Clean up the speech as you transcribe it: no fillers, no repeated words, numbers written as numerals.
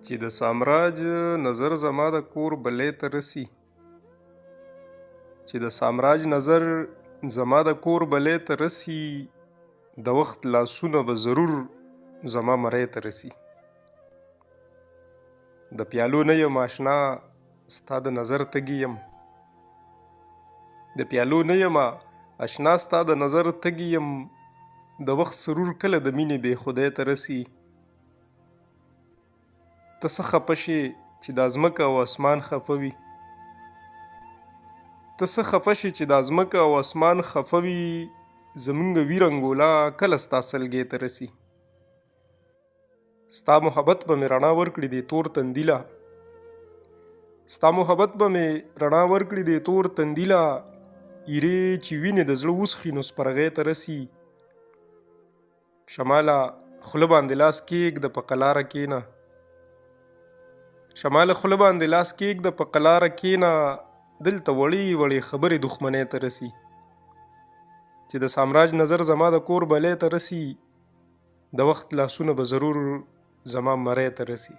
چې د سامراج نظر زما د کور بلې ته رسي چې د سامراج نظر زما د کور بلې ته رسي د وخت لاسونه به ضرور زما مرۍ ته رسي د پیالو نه یم آشنا ستا د نظر تږي یم د پیالو نه یم آشنا ستا د نظر تږي یم د وخت سرور کله د مینې بې خدای ته رسي ته څه خفه شې چې دا ځمکه او اسمان خفه وي ته څه خفه شې چې دا ځمکه او اسمان خفه وي زمونږ ویر انګولا کله ستا سلګۍ ته رسي ستا محبت به مې رڼا ورکړي دی تور تندیله ستا محبت به مې رڼا ورکړي دی تور تندیله ایرې چې وینې د زړه وسخي نو سپرغۍ ته رسي شماله خوله باندې لاس کېږده په قلاره کښېنه شماله خوله باندې لاس کېږده په قلاره کښېنه دلته وړې وړې خبرې دښمنۍ ته رسي چې د سامراج نظر زما د کور بلې ته رسي د وخت لاسونه به ضرور زما مرۍ ته رسي